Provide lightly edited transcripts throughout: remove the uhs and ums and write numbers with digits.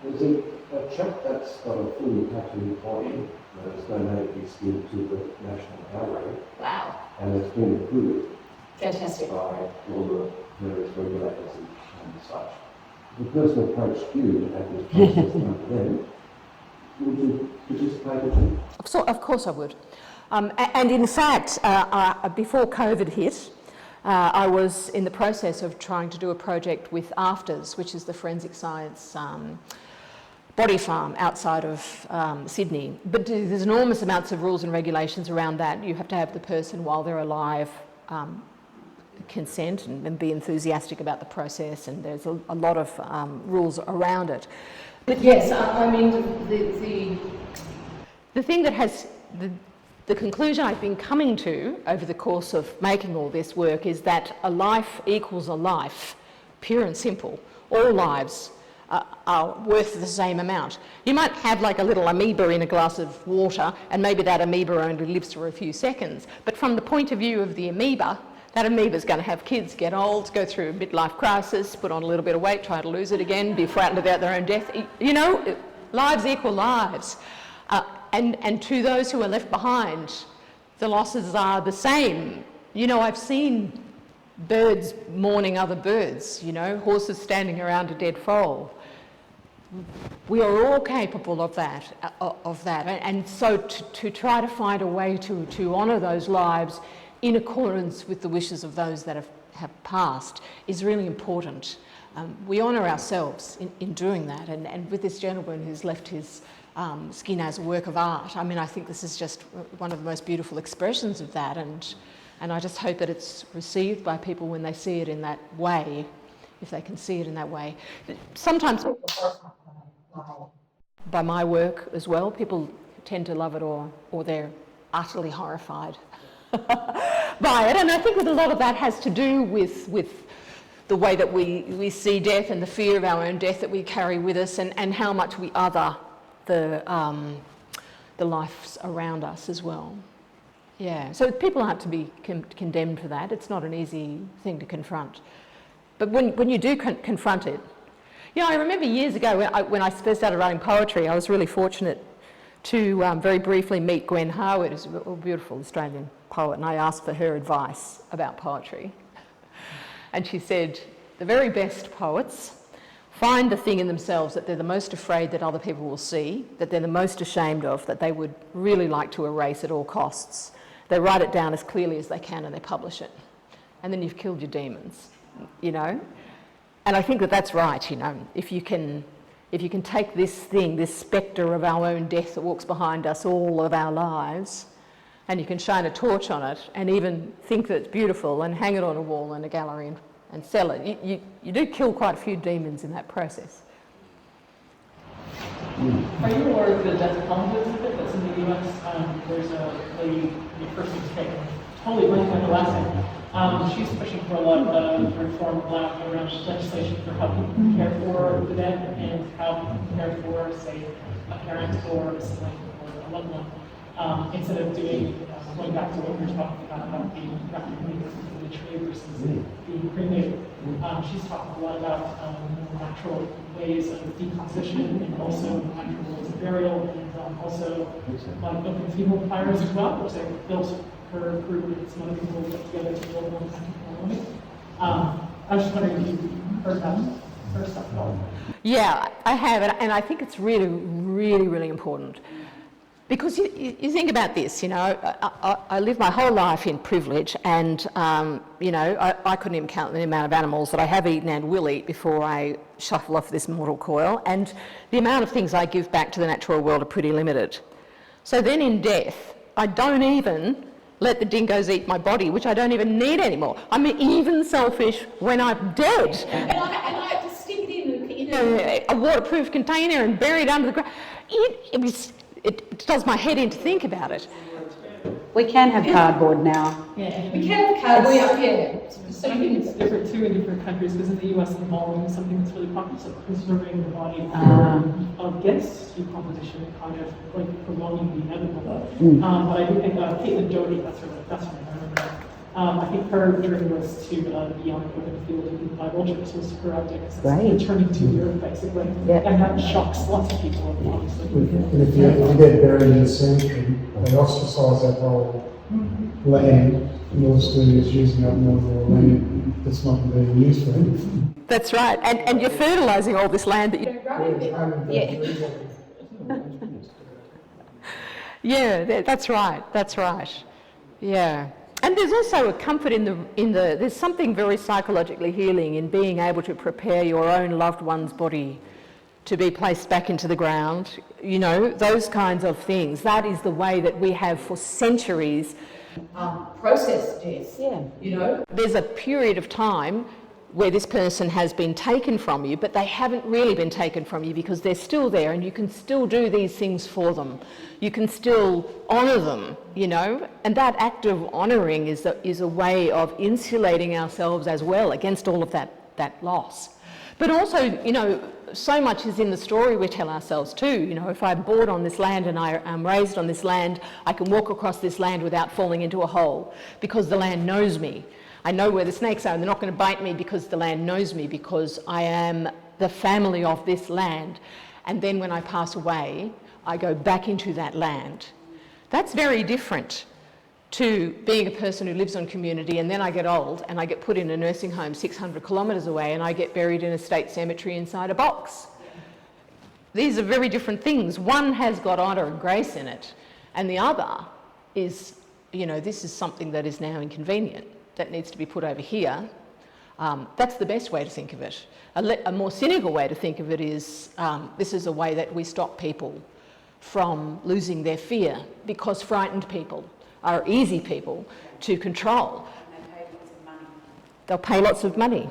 There's a chap that's got a fully tattooed body that has donated his skin to the National Gallery. Wow. And it's been approved Fantastic. by all the various regulators and such. The person approached you and had this process done for them. Would you participate at all? So, of course I would. And in fact, before COVID hit, I was in the process of trying to do a project with AFTERS, which is the forensic science body farm outside of Sydney. But there's enormous amounts of rules and regulations around that. You have to have the person while they're alive consent and be enthusiastic about the process, and there's a lot of rules around it. But yes, I mean, the thing that has the conclusion I've been coming to over the course of making all this work is that a life equals a life, pure and simple. All lives are worth the same amount. You might have like a little amoeba in a glass of water, and maybe that amoeba only lives for a few seconds. But from the point of view of the amoeba, that amoeba's going to have kids, get old, go through a midlife crisis, put on a little bit of weight, try to lose it again, be frightened about their own death. You know, lives equal lives. And to those who are left behind, the losses are the same. You know, I've seen birds mourning other birds, you know, horses standing around a dead foal. We are all capable of that. And so to try to find a way to honour those lives in accordance with the wishes of those that have passed is really important. We honour ourselves in doing that, and with this gentleman who's left his skin as a work of art, I mean, I think this is just one of the most beautiful expressions of that, and I just hope that it's received by people when they see it in that way, if they can see it in that way. Sometimes by my work as well, people tend to love it or they're utterly horrified by it, and I think that a lot of that has to do with the way that we see death and the fear of our own death that we carry with us, and how much we other the lives around us as well. Yeah, so people aren't to be condemned for that. It's not an easy thing to confront. But when you do confront it, you know, I remember years ago when I first started writing poetry, I was really fortunate to very briefly meet Gwen Harwood, who's a beautiful Australian poet, and I asked for her advice about poetry. And she said, the very best poets find the thing in themselves that they're the most afraid that other people will see, that they're the most ashamed of, that they would really like to erase at all costs. They write it down as clearly as they can and they publish it. And then you've killed your demons, you know? And I think that that's right, you know. If you can take this thing, this spectre of our own death that walks behind us all of our lives, and you can shine a torch on it and even think that it's beautiful and hang it on a wall in a gallery and sell it, you do kill quite a few demons in that process. Are you aware of the death penalty exhibit that's in the US? There's a lady, the person who's taken, totally blanking on her last name. She's pushing for a lot of reform around legislation for how people care for the dead and how people care for, say, a parent or a sibling or a loved one. Instead of going back to what we were talking about being cremated in the tree versus being cremated. She's talking a lot about natural ways of decomposition and also natural ways of burial, and also like open funeral pyres as well, which they built her group and some other people put together to build one kind of. I was just wondering if you heard about her stuff at all. Yeah, I have, and I think it's really, really, really important. Because you think about this, you know, I lived my whole life in privilege, and, you know, I couldn't even count the amount of animals that I have eaten and will eat before I shuffle off this mortal coil, and the amount of things I give back to the natural world are pretty limited. So then in death, I don't even let the dingoes eat my body, which I don't even need anymore. I'm even selfish when I'm dead. And I have to stick it in a waterproof container and bury it under the ground. It does my head in to think about it. We can have cardboard now. Yeah, we can have cardboard up here. So I think it's different too in different countries, because in the US, embalming is something that's really popular, so preserving the body against decomposition, kind of like prolonging the inevitable. But I do think Caitlin Doty, that's her name, I remember that. I think her dream was to be on the field and buy vultures was her idea, because it's Right. returning to the earth basically, Yeah. and that shocks lots of people, obviously. And if you get buried in the cemetery, they ostracise that whole land in order to use using up more and more land that's not being used for anything. That's right. And you're fertilising all this land that you... Yeah, that's right. That's right. Yeah. And there's also a comfort in the there's something very psychologically healing in being able to prepare your own loved one's body to be placed back into the ground, you know, those kinds of things. That is the way that we have for centuries Process death. Yeah. You know? there's a period of time where this person has been taken from you, but they haven't really been taken from you because they're still there, and you can still do these things for them. You can still honour them, you know, and that act of honouring is a way of insulating ourselves as well against all of that loss. But also, you know, so much is in the story we tell ourselves too. You know, if I'm born on this land and I am raised on this land, I can walk across this land without falling into a hole because the land knows me. I know where the snakes are and they're not going to bite me because the land knows me, because I am the family of this land. And then when I pass away, I go back into that land. That's very different to being a person who lives on community, and then I get old and I get put in a nursing home 600 kilometres away and I get buried in a state cemetery inside a box. These are very different things. One has got honour and grace in it, and the other is, you know, this is something that is now inconvenient, that needs to be put over here. That's the best way to think of it. A more cynical way to think of it is this is a way that we stop people from losing their fear, because frightened people are easy people to control. They'll pay lots of money.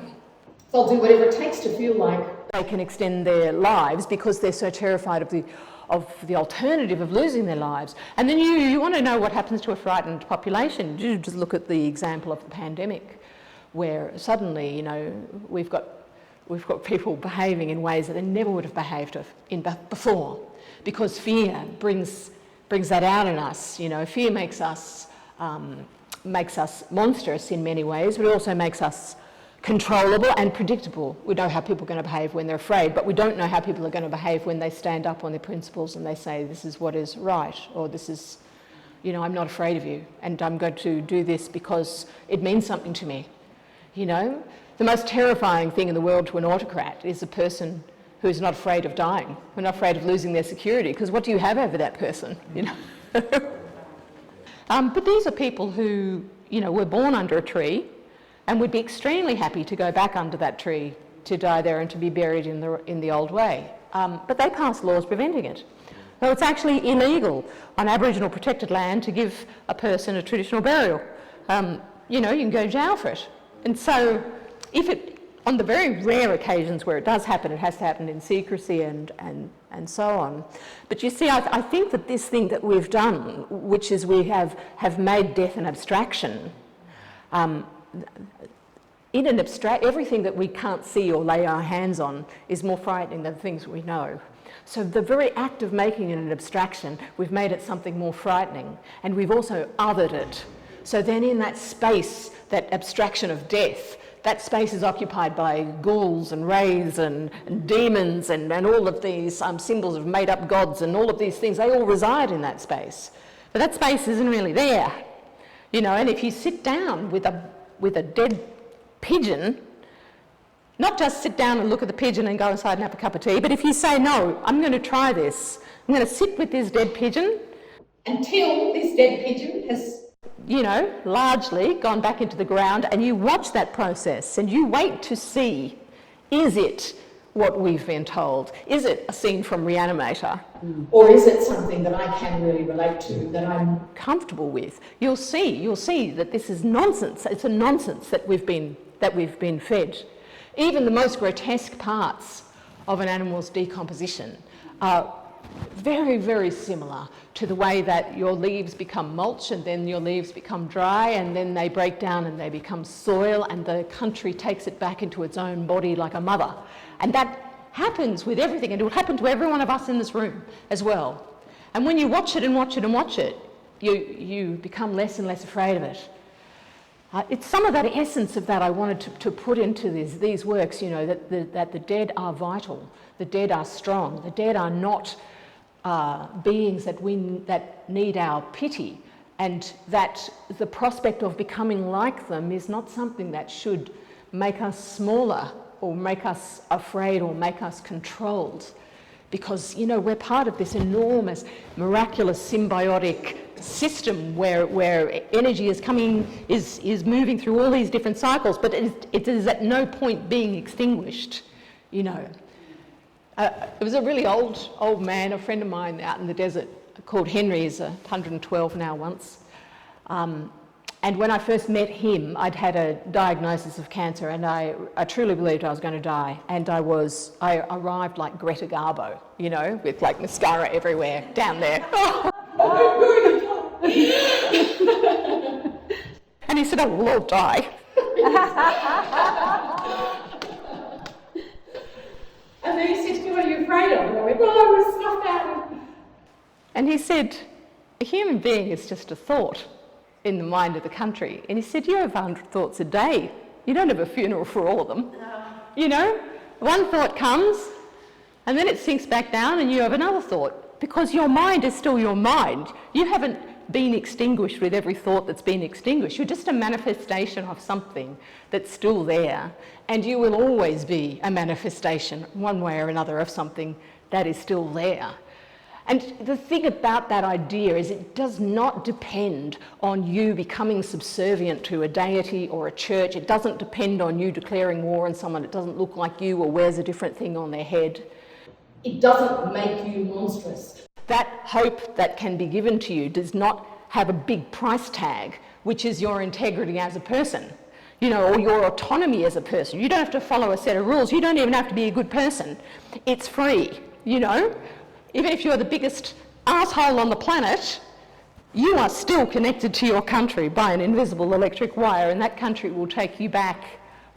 They'll do whatever it takes to feel like They can extend their lives because they're so terrified of the alternative of losing their lives. And then you want to know what happens to a frightened population. You just look at the example of the pandemic, where suddenly, you know, we've got people behaving in ways that they never would have behaved before, because fear brings that out in us. You know, fear makes us monstrous in many ways, but it also makes us controllable and predictable. We know how people are going to behave when they're afraid, but we don't know how people are going to behave when they stand up on their principles and they say, this is what is right, or this is, you know, I'm not afraid of you, and I'm going to do this because it means something to me. You know, the most terrifying thing in the world to an autocrat is a person who is not afraid of dying, who are not afraid of losing their security, because what do you have over that person, you know? But these are people who, you know, were born under a tree and would be extremely happy to go back under that tree, to die there and to be buried in the old way. But they passed laws preventing it. So it's actually illegal on Aboriginal protected land to give a person a traditional burial. You know, you can go to jail for it. And so on the very rare occasions where it does happen, it has to happen in secrecy and so on. But you see, I think that this thing that we've done, which is we have made death an abstraction, everything that we can't see or lay our hands on is more frightening than things we know. So the very act of making it an abstraction, we've made it something more frightening, and we've also othered it. So then in that space, that abstraction of death, that space is occupied by ghouls and wraiths and demons and all of these symbols of made-up gods, and all of these things, they all reside in that space. But that space isn't really there, you know. And if you sit down with a dead pigeon, not just sit down and look at the pigeon and go inside and have a cup of tea, but if you say, no, I'm going to try this, I'm going to sit with this dead pigeon until this dead pigeon has, you know, largely gone back into the ground, and you watch that process and you wait to see, is it what we've been told? Is it a scene from Reanimator? or is it something that I can really relate to, that I'm Comfortable with? You'll see that this is nonsense. It's a nonsense that we've been fed. Even the most grotesque parts of an animal's decomposition are very, very similar to the way that your leaves become mulch, and then your leaves become dry, and then they break down and they become soil, and the country takes it back into its own body like a mother. And that happens with everything, and it will happen to every one of us in this room as well. And when you watch it and watch it and watch it, you become less and less afraid of it. It's some of that essence of that I wanted to put into these works, you know, that the dead are vital, the dead are strong, the dead are not beings that need our pity, and that the prospect of becoming like them is not something that should make us smaller or make us afraid or make us controlled. Because, you know, we're part of this enormous, miraculous, symbiotic system where energy is moving through all these different cycles, but it is at no point being extinguished, you know. There was a really old man, a friend of mine out in the desert, called Henry. He's 112 now once. And when I first met him, I'd had a diagnosis of cancer, and I truly believed I was going to die. And I arrived like Greta Garbo, you know, with like mascara everywhere down there. And he said, "Oh, we'll all die." And then he said to me, "What are you afraid of?" And I went, "Oh, I was snuffed out." And he said, "A human being is just a thought in the mind of the country." And he said, "You have 100 thoughts a day. You don't have a funeral for all of them. You know, one thought comes and then it sinks back down and you have another thought, because your mind is still your mind. You haven't been extinguished with every thought that's been extinguished. You're just a manifestation of something that's still there, and you will always be a manifestation, one way or another, of something that is still there." And the thing about that idea is it does not depend on you becoming subservient to a deity or a church. It doesn't depend on you declaring war on someone that doesn't look like you or wears a different thing on their head. It doesn't make you monstrous. That hope that can be given to you does not have a big price tag, which is your integrity as a person, you know, or your autonomy as a person. You don't have to follow a set of rules. You don't even have to be a good person. It's free, you know. Even if you're the biggest asshole on the planet, you are still connected to your country by an invisible electric wire, and that country will take you back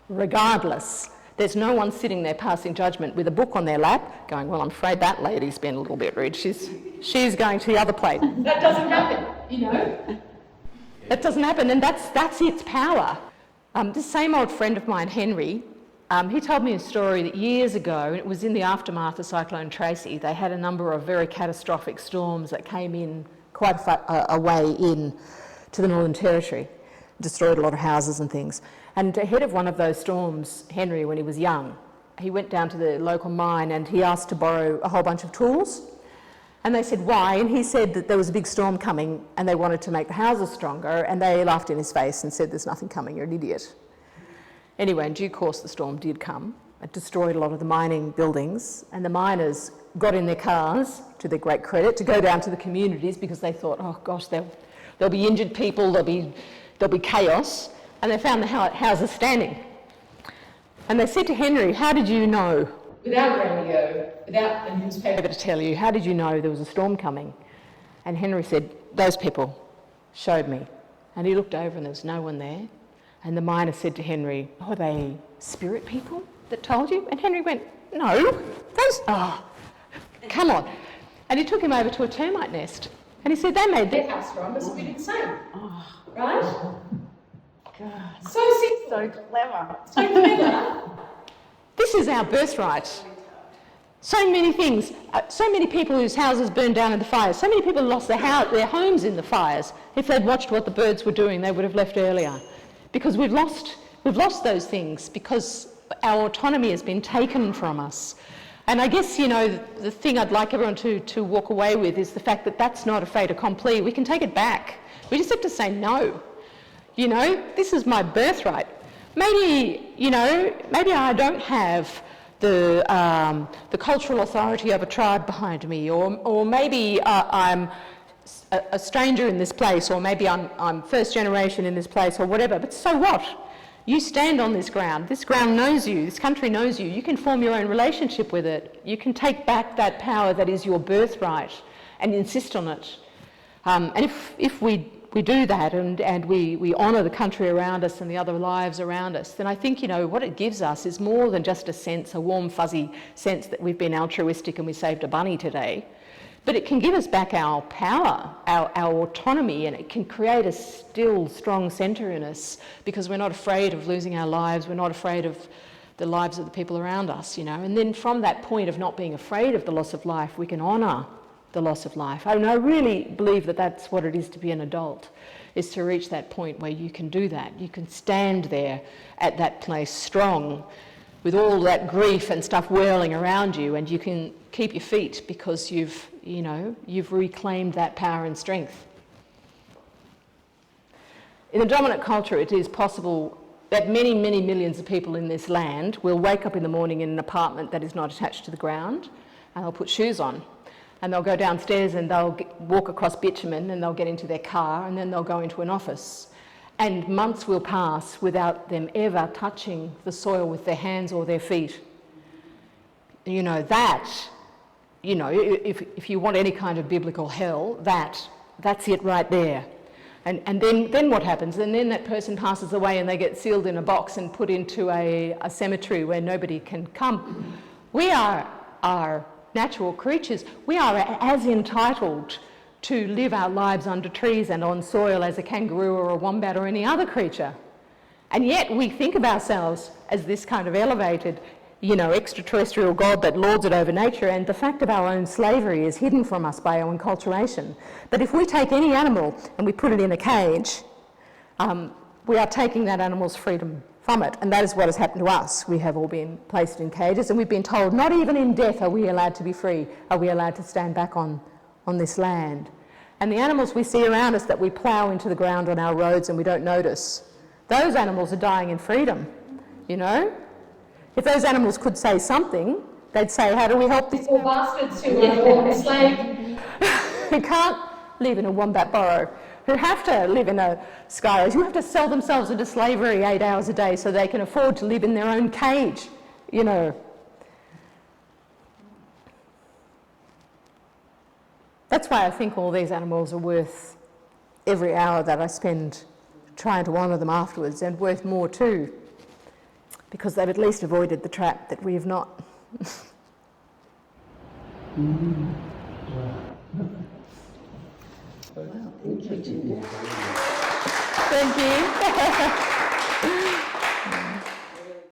regardless. There's no one sitting there passing judgment with a book on their lap going, "Well, I'm afraid that lady's been a little bit rude. She's going to the other plate." That doesn't happen, you know. That doesn't happen, and that's its power. This same old friend of mine, Henry, he told me a story that years ago, and it was in the aftermath of Cyclone Tracy. They had a number of very catastrophic storms that came in quite a way in to the Northern Territory, destroyed a lot of houses and things. And ahead of one of those storms, Henry, when he was young, he went down to the local mine and he asked to borrow a whole bunch of tools. And they said, "Why?" And he said that there was a big storm coming and they wanted to make the houses stronger, and they laughed in his face and said, "There's nothing coming, you're an idiot." Anyway, in due course, the storm did come. It destroyed a lot of the mining buildings, and the miners got in their cars, to their great credit, to go down to the communities because they thought, "Oh gosh, there'll be injured people, there'll be chaos." And they found the houses standing. And they said to Henry, "How did you know?" Without radio, without a newspaper. To tell you, "How did you know there was a storm coming?" And Henry said, "Those people showed me." And he looked over and there was no one there. And the miner said to Henry, "Oh, are they spirit people that told you?" And Henry went, "No, come on." And he took him over to a termite nest. And he said, "They made Their that." house from us, we did the same. Right? God, So simple. so clever. So clever. This is our birthright. So many things, so many people whose houses burned down in the fires, so many people lost their homes in the fires. If they'd watched what the birds were doing, they would have left earlier. Because we've lost those things because our autonomy has been taken from us. And I guess, you know, the thing I'd like everyone to walk away with is the fact that that's not a fait accompli. We can take it back. We just have to say no. You know, this is my birthright. Maybe, you know, maybe I don't have the cultural authority of a tribe behind me, or maybe I'm a stranger in this place, or maybe I'm first generation in this place, or whatever. But so what? You stand on this ground. This ground knows you. This country knows you. You can form your own relationship with it. You can take back that power that is your birthright and insist on it. And if we do that and we honour the country around us and the other lives around us, then I think, you know, what it gives us is more than just a sense, a warm, fuzzy sense that we've been altruistic and we saved a bunny today. But it can give us back our power, our autonomy, and it can create a still strong centre in us because we're not afraid of losing our lives, we're not afraid of the lives of the people around us, you know. And then from that point of not being afraid of the loss of life, we can honour the loss of life. I really believe that that's what it is to be an adult, is to reach that point where you can do that. You can stand there at that place strong with all that grief and stuff whirling around you, and you can keep your feet because you've reclaimed that power and strength. In the dominant culture, it is possible that many, many millions of people in this land will wake up in the morning in an apartment that is not attached to the ground, and they'll put shoes on, and they'll go downstairs and they'll walk across bitumen, and they'll get into their car, and then they'll go into an office. And months will pass without them ever touching the soil with their hands or their feet. You know, that, you know, if you want any kind of biblical hell, that's it right there. And then what happens? And then that person passes away and they get sealed in a box and put into a cemetery where nobody can come. We are natural creatures. We are as entitled to live our lives under trees and on soil as a kangaroo or a wombat or any other creature. And yet we think of ourselves as this kind of elevated, you know, extraterrestrial God that lords it over nature, and the fact of our own slavery is hidden from us by our enculturation. But if we take any animal and we put it in a cage, we are taking that animal's freedom from it, and that is what has happened to us. We have all been placed in cages, and we've been told not even in death are we allowed to be free, are we allowed to stand back on this land. And the animals we see around us that we plough into the ground on our roads and we don't notice, those animals are dying in freedom, you know? If those animals could say something, they'd say, how do we help these Poor bastards who are enslaved. who can't live in a wombat burrow, who have to live in a sky, who have to sell themselves into slavery 8 hours a day so they can afford to live in their own cage, you know? That's why I think all these animals are worth every hour that I spend trying to honour them afterwards, and worth more too, because they've at least avoided the trap that we have not. Thank you.